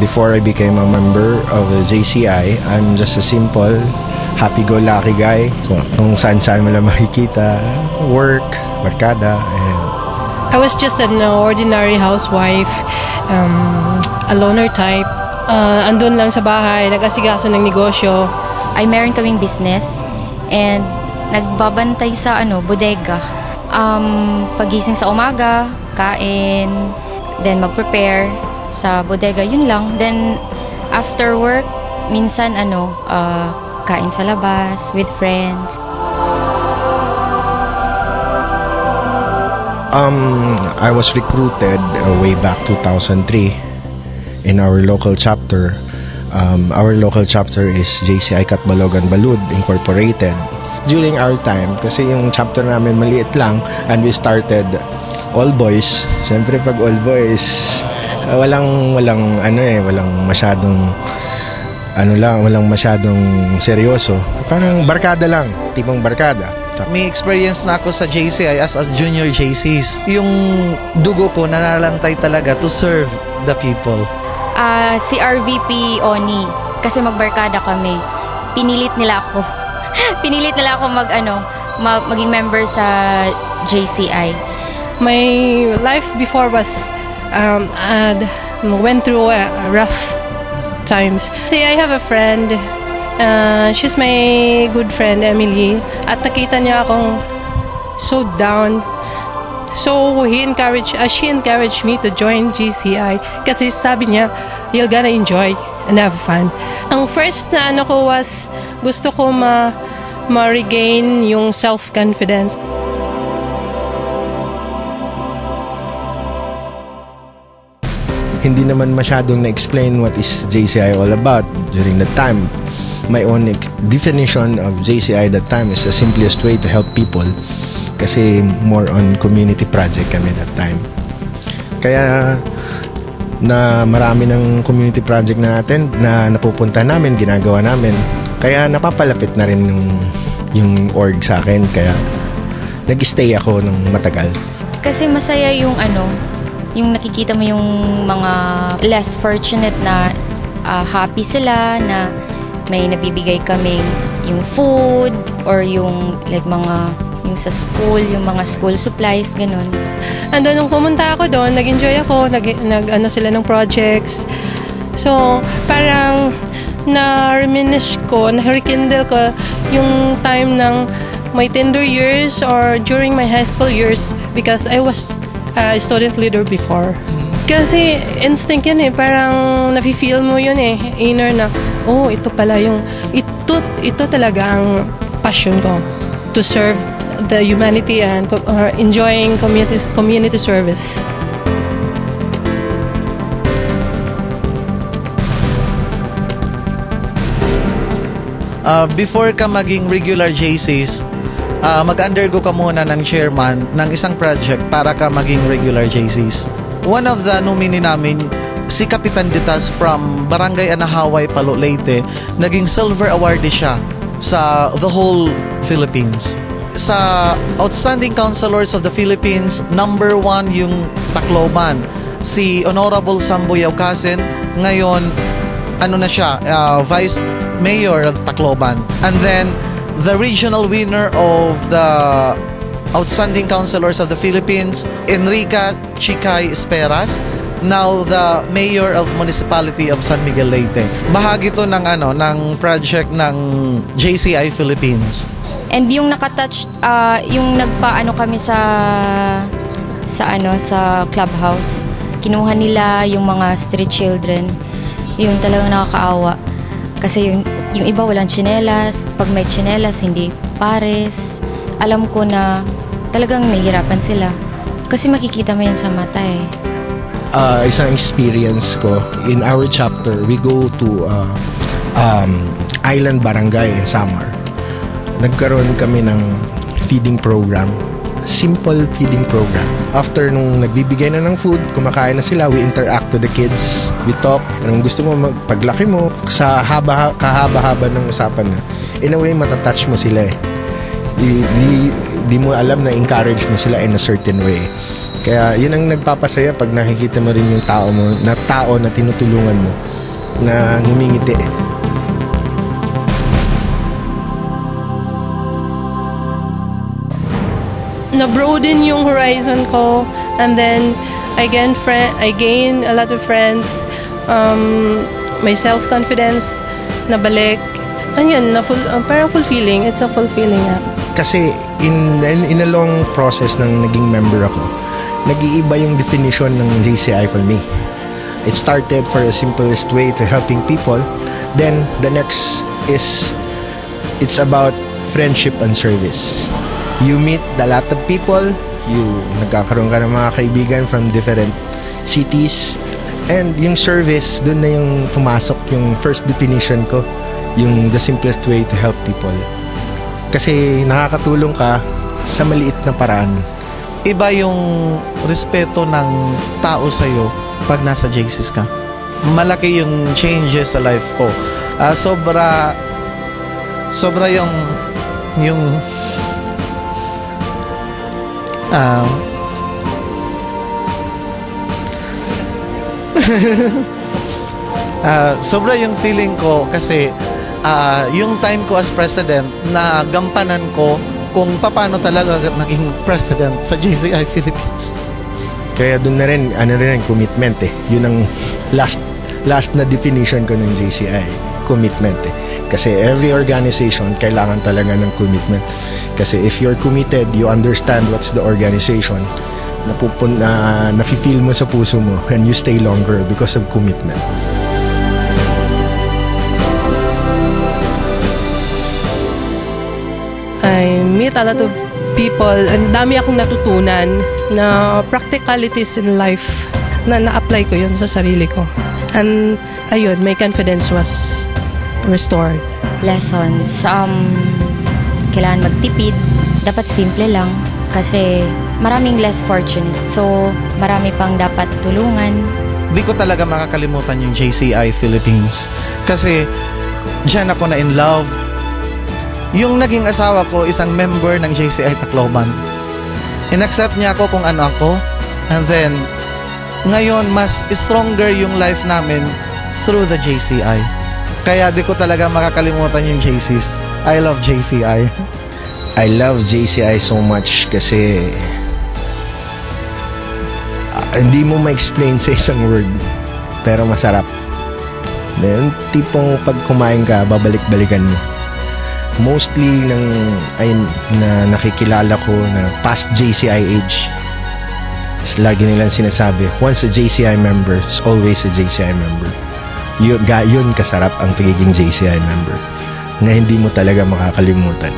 Before I became a member of the JCI, I'm just a simple, happy-go-lucky guy. Kung saan-saan mo lang makikita, work, barkada, and I was just an ordinary housewife, a loner type. Andun lang sa bahay, nag-asikaso ng negosyo. Ay meron kaming business and nagbabantay sa bodega. Pagising sa umaga, kain, then mag-prepare sa bodega, yun lang. Then after work, minsan kain sa labas with friends. I was recruited way back 2003 in our local chapter. Our local chapter is JCI Catbalogan Balud Incorporated. During our time, kasi yung chapter namin maliit lang, and we started all boys. Siyempre pag all boys, walang masyadong seryoso. Parang barkada lang, tipong barkada. May experience na ako sa JCI as a junior JCs. Yung dugo ko nanalantay talaga to serve the people. Si RVP Oni, kasi magbarkada kami. Pinilit nila ako maging member sa JCI. My life before was went through rough times. See, I have a friend. She's my good friend, Emily. At nakita niya akong so down. So she encouraged me to join GCI kasi sabi niya, you're gonna enjoy and have fun. Ang first na ko was, gusto ko ma-regain yung self-confidence. Hindi naman masyadong na-explain what is JCI all about during that time. My own definition of JCI that time is the simplest way to help people kasi more on community project kami that time. Kaya na marami ng community project na natin na napupunta namin, ginagawa namin. Kaya napapalapit na rin yung org sa akin. Kaya nag-stay ako ng matagal. Kasi masaya yung yung nakikita mo yung mga less fortunate na happy sila na may nabibigay kaming yung food or yung yung sa school, yung mga school supplies, ganun. Nung pumunta ako doon, nag-enjoy ako, sila ng projects. So, parang na-reminisce ko, na-rekindle ko yung time ng my tender years or during my high school years because I was a student leader before. Kasi instinct yun parang nafe-feel mo yun inner na, ito pala ito talaga ang passion ko, to serve the humanity and enjoying community service. Before ka maging regular JCs, mag-undergo ka muna ng chairman ng isang project para ka maging regular JCs. One of the nominee namin, si Kapitan Ditas from Barangay Anahaway, Palo, Leyte, naging silver awardee siya sa the whole Philippines. Sa Outstanding Councilors of the Philippines, number 1 yung Tacloban. Si Honorable Sambo Yaucasin, ngayon, na siya, Vice Mayor of Tacloban. And then, the regional winner of the Outstanding Councilors of the Philippines, Enrica Chicay Esperas, now the Mayor of Municipality of San Miguel Leyte. Bahagi to ng project ng JCI Philippines. And yung nakatouch, yung kami sa clubhouse, kinuha nila yung mga street children, yung talagang nakakaawa. Kasi yung iba walang tsinelas, pag may tsinelas, hindi pares. Alam ko na talagang nahihirapan sila. Kasi makikita mo yan sa mata Isang experience ko, in our chapter, we go to Island Barangay in Samar. Nagkaroon kami ng feeding program. Simple feeding program. After nung nagbibigay na ng food, kumakain na sila, we interact with the kids. We talk. Anong gusto mo, paglaki mo, sa kahaba-haba ng usapan na, in a way, matatouch mo sila Di mo alam na encourage mo sila in a certain way. Kaya yun ang nagpapasaya pag nakikita mo rin yung tao na tinutulungan mo na ngumingiti. Na-broaden yung horizon ko, and then I gain a lot of friends. My self-confidence nabalik. Ayun, parang fulfilling. It's a fulfilling act. Kasi in a long process ng naging member ako, nag-iiba yung definition ng JCI for me. It started for the simplest way to helping people. Then the next is it's about friendship and service. You meet a lot of people, nagkakaroon ka ng mga kaibigan from different cities, and yung service, dun na yung pumasok yung first definition ko, yung the simplest way to help people. Kasi nakakatulong ka sa maliit na paraan. Iba yung respeto ng tao sa'yo pag nasa JCs ka. Malaki yung changes sa life ko. Sobra yung sobra yung feeling ko kasi yung time ko as president na gampanan ko kung paano talaga naging president sa JCI Philippines. Kaya doon na rin, commitment eh. Yun ang last na definition ko ng JCI, commitment eh. Kasi every organization kailangan talaga ng commitment. Kasi if you're committed, you understand what's the organization, nafe-feel mo sa puso mo, and you stay longer because of commitment. I meet a lot of people, and dami akong natutunan na practicalities in life na na-apply ko yun sa sarili ko. And ayun, my confidence was restored. Lessons, kailangan magtipid. Dapat simple lang kasi maraming less fortunate. So, marami pang dapat tulungan. Di ko talaga makakalimutan yung JCI Philippines. Kasi, dyan ako na in love. Yung naging asawa ko, isang member ng JCI Tacloban. In-accept niya ako kung ano ako. And then, ngayon, mas stronger yung life namin through the JCI. Kaya di ko talaga makakalimutan yung JCs. I love JCI. I love JCI so much kasi hindi mo ma-explain sa isang word, pero masarap. Yung tipong pag kumain ka, babalik-balikan mo. Mostly na nakikilala ko na past JCI age, lagi nilang sinasabi, once a JCI member is always a JCI member. Yun kasarap ang pagiging JCI member na hindi mo talaga makakalimutan.